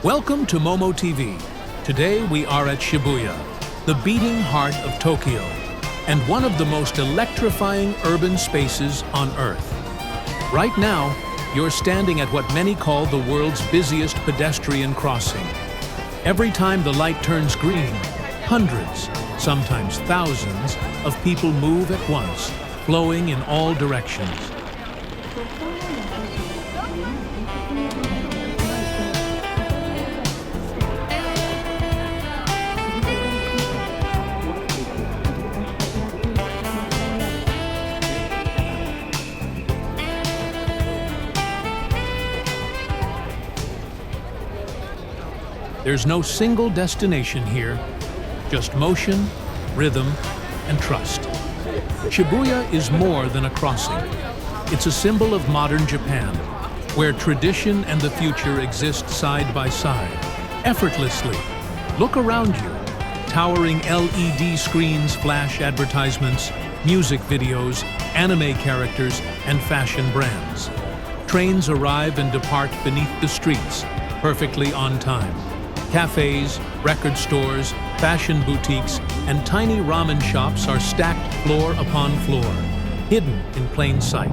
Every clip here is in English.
Welcome to Momo TV. Today we are at Shibuya, the beating heart of Tokyo, and one of the most electrifying urban spaces on Earth. Right now, you're standing at what many call the world's busiest pedestrian crossing. Every time the light turns green, hundreds, sometimes thousands, of people move at once, flowing in all directions. There's no single destination here, just motion, rhythm, and trust. Shibuya is more than a crossing. It's a symbol of modern Japan, where tradition and the future exist side by side, effortlessly. Look around you. Towering LED screens flash advertisements, music videos, anime characters, and fashion brands. Trains arrive and depart beneath the streets, perfectly on time. Cafes, record stores, fashion boutiques, and tiny ramen shops are stacked floor upon floor, hidden in plain sight.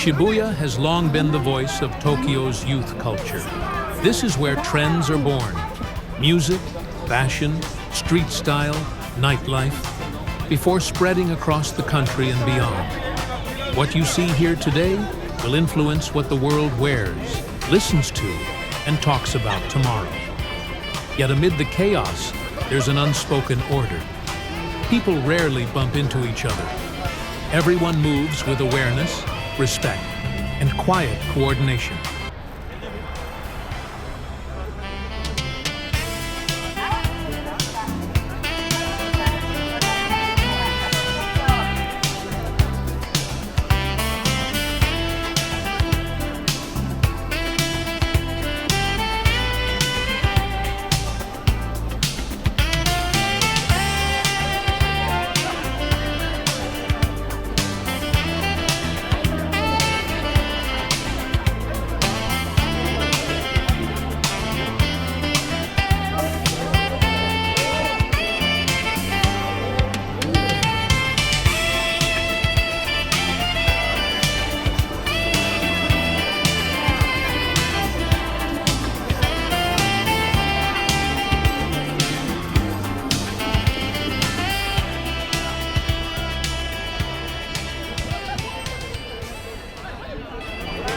Shibuya has long been the voice of Tokyo's youth culture. This is where trends are born. Music, fashion, street style, nightlife, before spreading across the country and beyond. What you see here today will influence what the world wears, listens to, and talks about tomorrow. Yet amid the chaos, there's an unspoken order. People rarely bump into each other. Everyone moves with awareness, respect, and quiet coordination.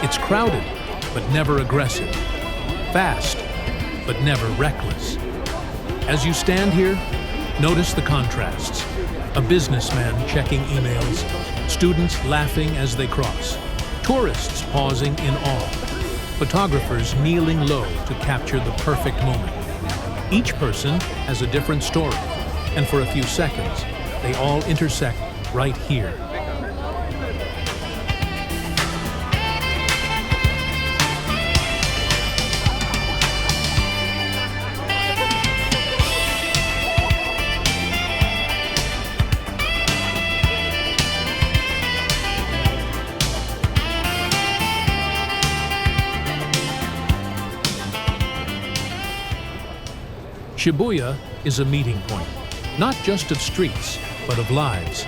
It's crowded, but never aggressive. Fast, but never reckless. As you stand here, notice the contrasts. A businessman checking emails, students laughing as they cross, tourists pausing in awe, photographers kneeling low to capture the perfect moment. Each person has a different story, and for a few seconds, they all intersect right here. Shibuya is a meeting point, not just of streets, but of lives.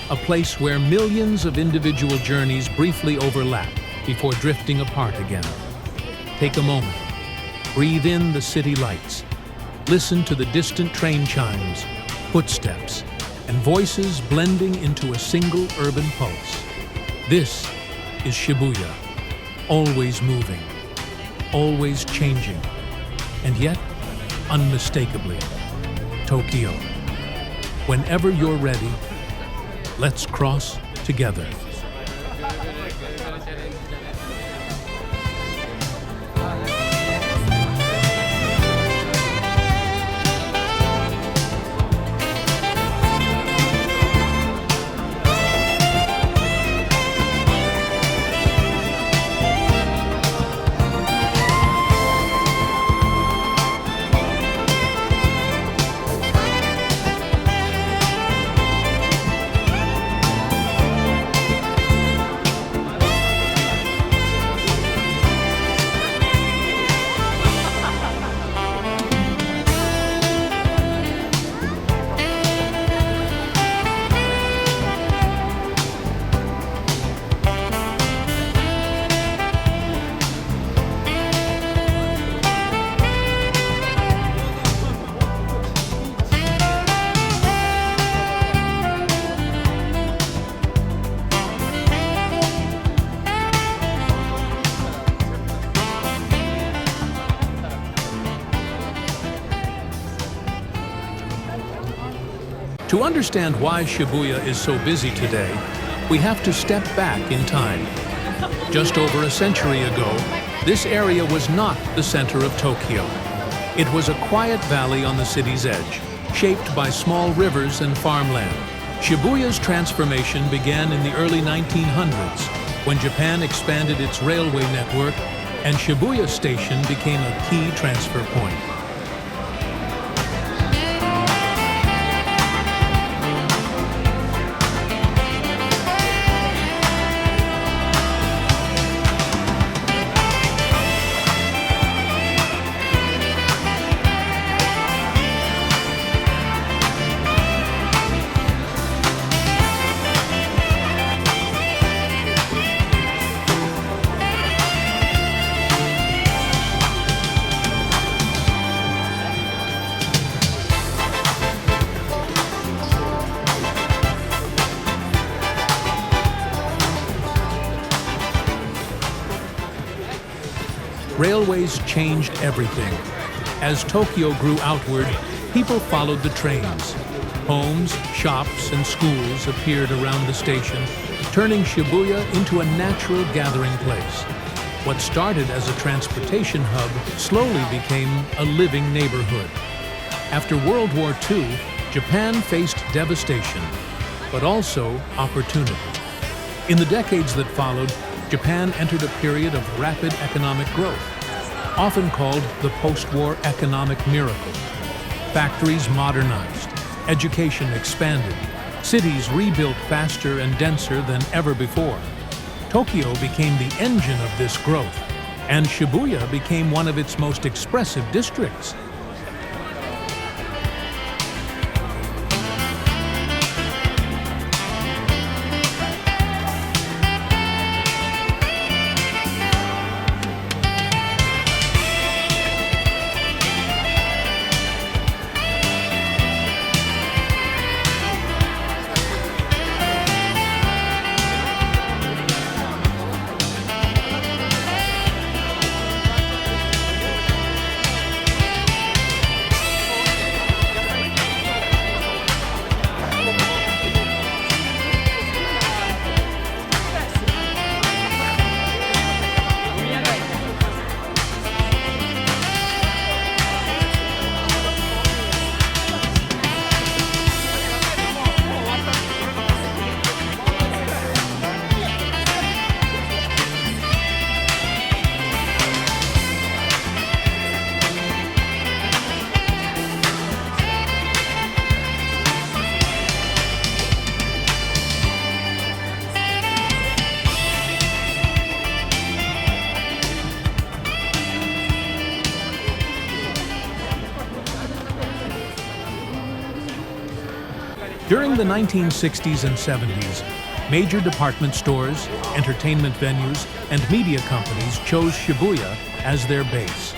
A place where millions of individual journeys briefly overlap before drifting apart again. Take a moment. Breathe in the city lights. Listen to the distant train chimes, footsteps, and voices blending into a single urban pulse. This is Shibuya, always moving, always changing, and yet unmistakably Tokyo. Whenever you're ready, let's cross together. To understand why Shibuya is so busy today, we have to step back in time. Just over a century ago, this area was not the center of Tokyo. It was a quiet valley on the city's edge, shaped by small rivers and farmland. Shibuya's transformation began in the early 1900s, when Japan expanded its railway network and Shibuya Station became a key transfer point. Railways changed everything. As Tokyo grew outward, people followed the trains. Homes, shops, and schools appeared around the station, turning Shibuya into a natural gathering place. What started as a transportation hub slowly became a living neighborhood. After World War II, Japan faced devastation, but also opportunity. In the decades that followed, Japan entered a period of rapid economic growth, often called the post-war economic miracle. Factories modernized, education expanded, cities rebuilt faster and denser than ever before. Tokyo became the engine of this growth, and Shibuya became one of its most expressive districts. During the 1960s and 70s, major department stores, entertainment venues, and media companies chose Shibuya as their base.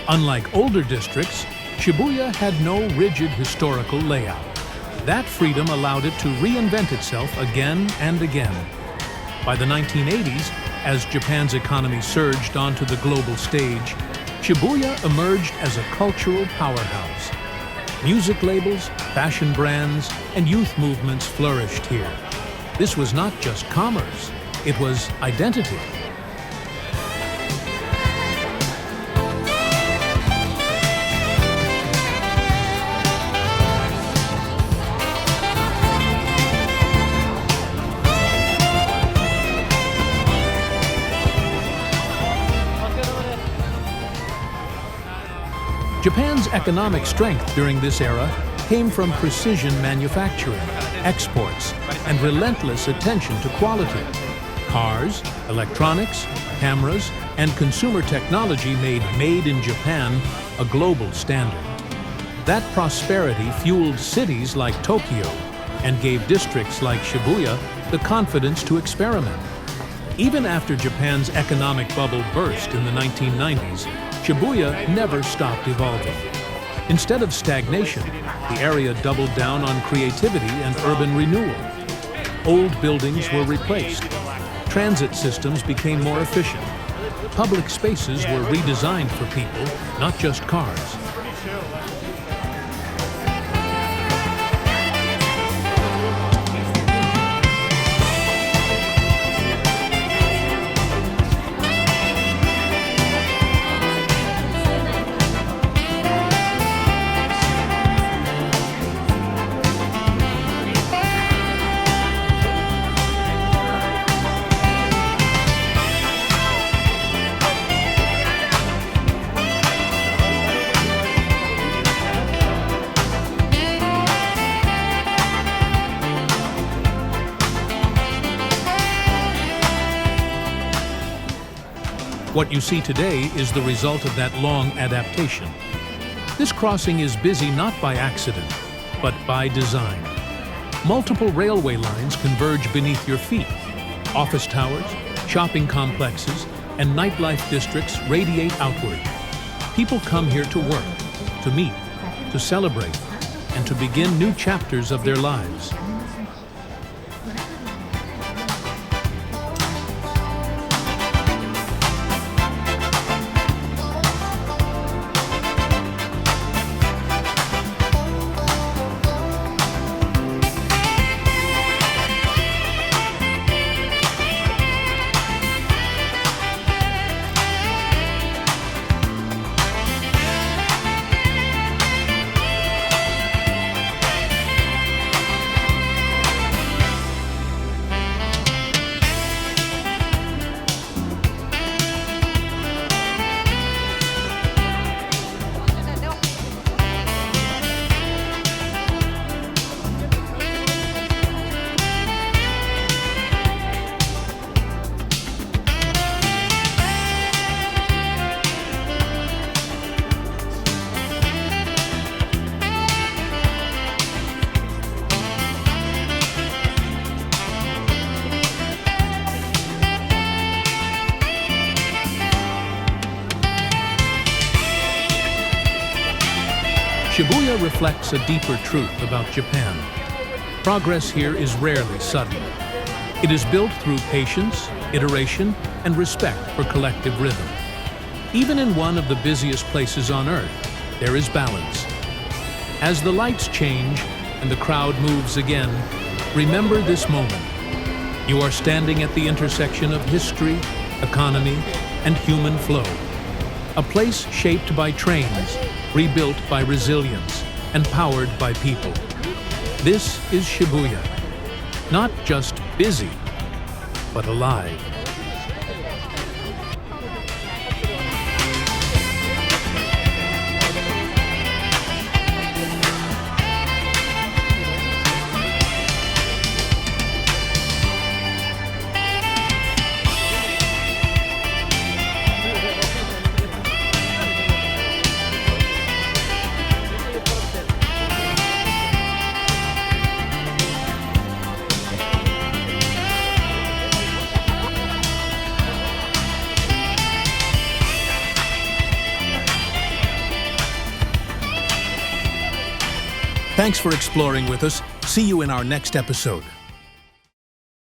Unlike older districts, Shibuya had no rigid historical layout. That freedom allowed it to reinvent itself again and again. By the 1980s, as Japan's economy surged onto the global stage, Shibuya emerged as a cultural powerhouse. Music labels, fashion brands, and youth movements flourished here. This was not just commerce, it was identity. Japan's economic strength during this era came from precision manufacturing, exports, and relentless attention to quality. Cars, electronics, cameras, and consumer technology made in Japan a global standard. That prosperity fueled cities like Tokyo and gave districts like Shibuya the confidence to experiment. Even after Japan's economic bubble burst in the 1990s, Shibuya never stopped evolving. Instead of stagnation, the area doubled down on creativity and urban renewal. Old buildings were replaced. Transit systems became more efficient. Public spaces were redesigned for people, not just cars. What you see today is the result of that long adaptation. This crossing is busy not by accident, but by design. Multiple railway lines converge beneath your feet. Office towers, shopping complexes, and nightlife districts radiate outward. People come here to work, to meet, to celebrate, and to begin new chapters of their lives. Shibuya reflects a deeper truth about Japan. Progress here is rarely sudden. It is built through patience, iteration, and respect for collective rhythm. Even in one of the busiest places on Earth, there is balance. As the lights change and the crowd moves again, remember this moment. You are standing at the intersection of history, economy, and human flow. A place shaped by trains, rebuilt by resilience, and powered by people. This is Shibuya. Not just busy, but alive. Thanks for exploring with us. See you in our next episode.